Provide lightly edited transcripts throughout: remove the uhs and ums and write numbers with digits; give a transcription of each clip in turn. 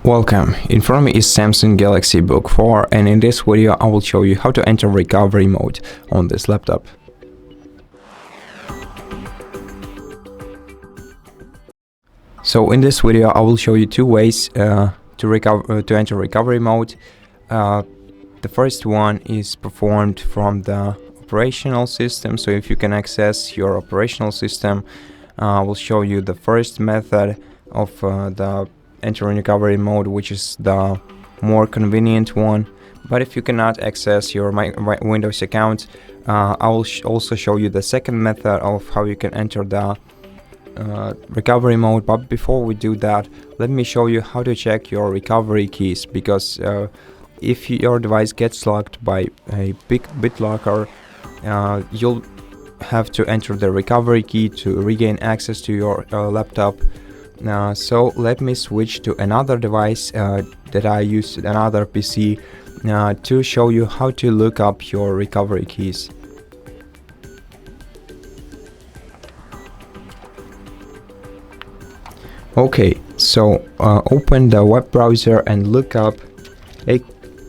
Welcome, in front of me is Samsung Galaxy Book4, and in this video I will show you how to enter recovery mode on this laptop. So in this video I will show you two ways to enter recovery mode. The first one is performed from the operational system, so if you can access your operational system, I will show you the first method of the entering recovery mode, which is the more convenient one. But if you cannot access your Windows account, I will also show you the second method of how you can enter the recovery mode. But before we do that, let me show you how to check your recovery keys, because if your device gets locked by a big BitLocker, you'll have to enter the recovery key to regain access to your laptop. So let me switch to another device that I use, another PC, to show you how to look up your recovery keys. Okay, so open the web browser and look up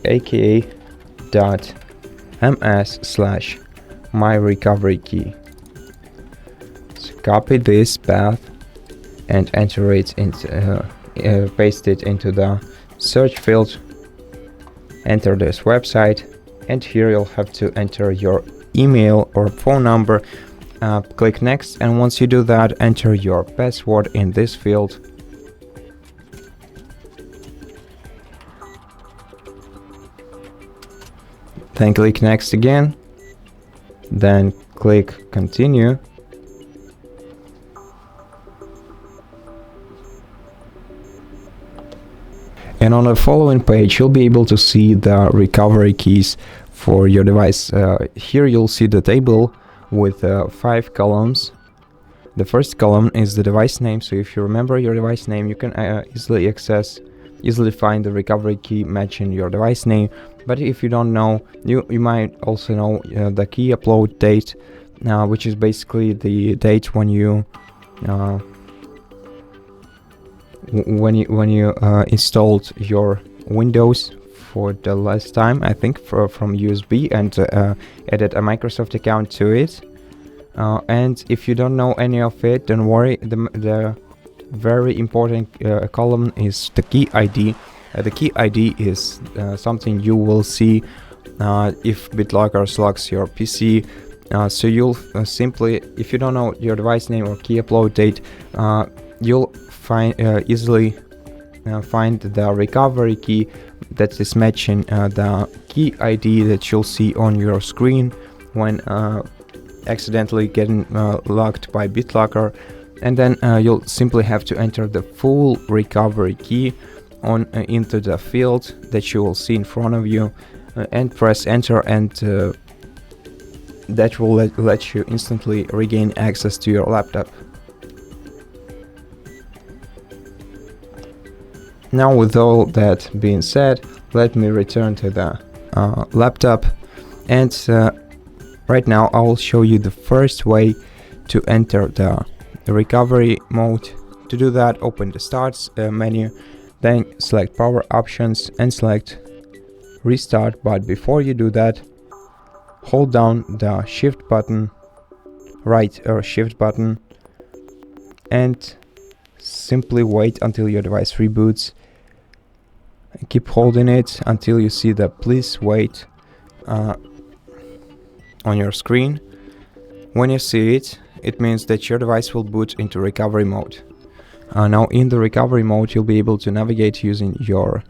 aka.ms/myrecoverykey. So copy this path and enter it into paste it into the search field. Enter this website, and here you'll have to enter your email or phone number. Click next, and once you do that, enter your password in this field. Then click next again, then click continue. And on the following page, you'll be able to see the recovery keys for your device. Here you'll see the table with 5 columns. The first column is the device name, so if you remember your device name, you can easily find the recovery key matching your device name. But if you don't know, you might also know the key upload date, which is basically the date when you installed your Windows for the last time, I think from USB, and added a Microsoft account to it. And if you don't know any of it, don't worry, the very important column is the key ID. The key ID is something you will see if BitLocker locks your PC. So you'll simply, if you don't know your device name or key upload date, you'll easily find the recovery key that is matching the key ID that you'll see on your screen when accidentally getting locked by BitLocker. And then you'll simply have to enter the full recovery key into the field that you will see in front of you, and press enter, and that will let you instantly regain access to your laptop. Now, with all that being said, let me return to the laptop, and right now I will show you the first way to enter the recovery mode. To do that, open the Start menu, then select Power Options and select Restart. But before you do that, hold down the Shift button, right or Shift button, and simply wait until your device reboots. Keep holding it until you see the please wait on your screen. When you see it, it means that your device will boot into recovery mode. Now in the recovery mode, you'll be able to navigate using your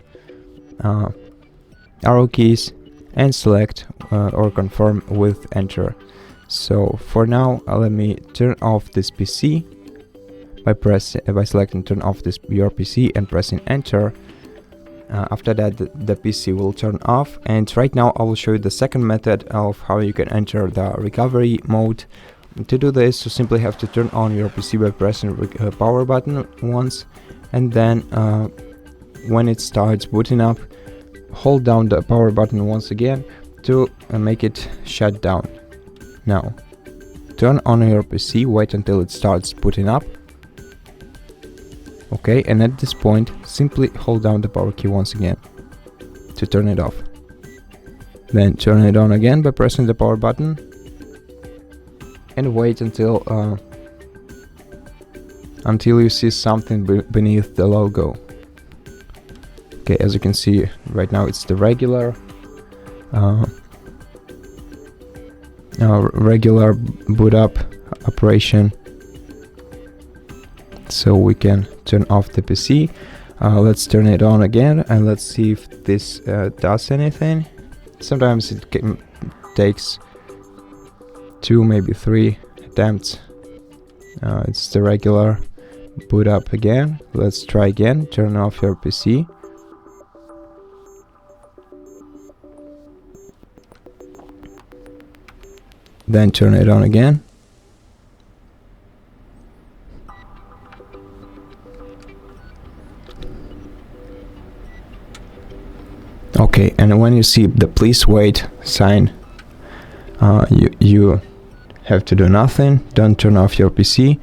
arrow keys and select or confirm with enter. So for now, let me turn off this PC by selecting turn off your PC and pressing enter. After that, the PC will turn off, and right now I will show you the second method of how you can enter the recovery mode. To do this, you simply have to turn on your PC by pressing power button once, and then when it starts booting up, hold down the power button once again to make it shut down. Now turn on your PC, wait until it starts booting up. Okay, and at this point simply hold down the power key once again to turn it off. Then turn it on again by pressing the power button and wait until you see something beneath the logo. Okay, as you can see right now it's the regular boot up operation. So we can turn off the PC. Let's turn it on again and let's see if this does anything. Sometimes it takes 2, maybe 3 attempts. It's the regular boot up again. Let's try again. Turn off your PC. Then turn it on again. Okay, and when you see the please wait sign, you have to do nothing. Don't turn off your PC.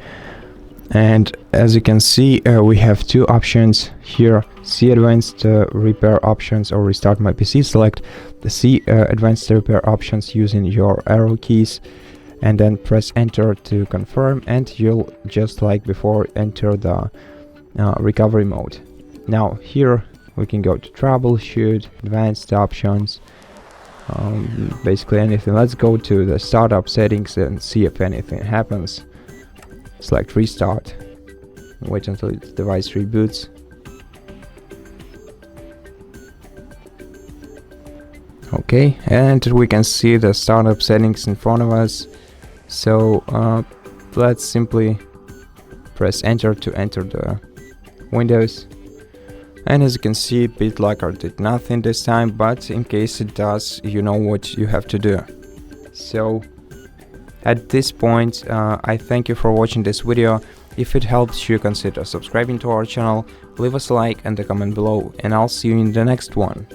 And as you can see, we have 2 options here: C advanced repair options or restart my PC. Select the C advanced repair options using your arrow keys and then press enter to confirm, and you'll, just like before, enter the recovery mode. Now here we can go to troubleshoot, advanced options, basically anything. Let's go to the startup settings and see if anything happens. Select restart, wait until the device reboots. Okay, and we can see the startup settings in front of us. So let's simply press enter to enter the Windows. And as you can see, BitLocker did nothing this time, but in case it does, you know what you have to do. So at this point, I thank you for watching this video. If it helps you, consider subscribing to our channel, leave us a like and a comment below, and I'll see you in the next one.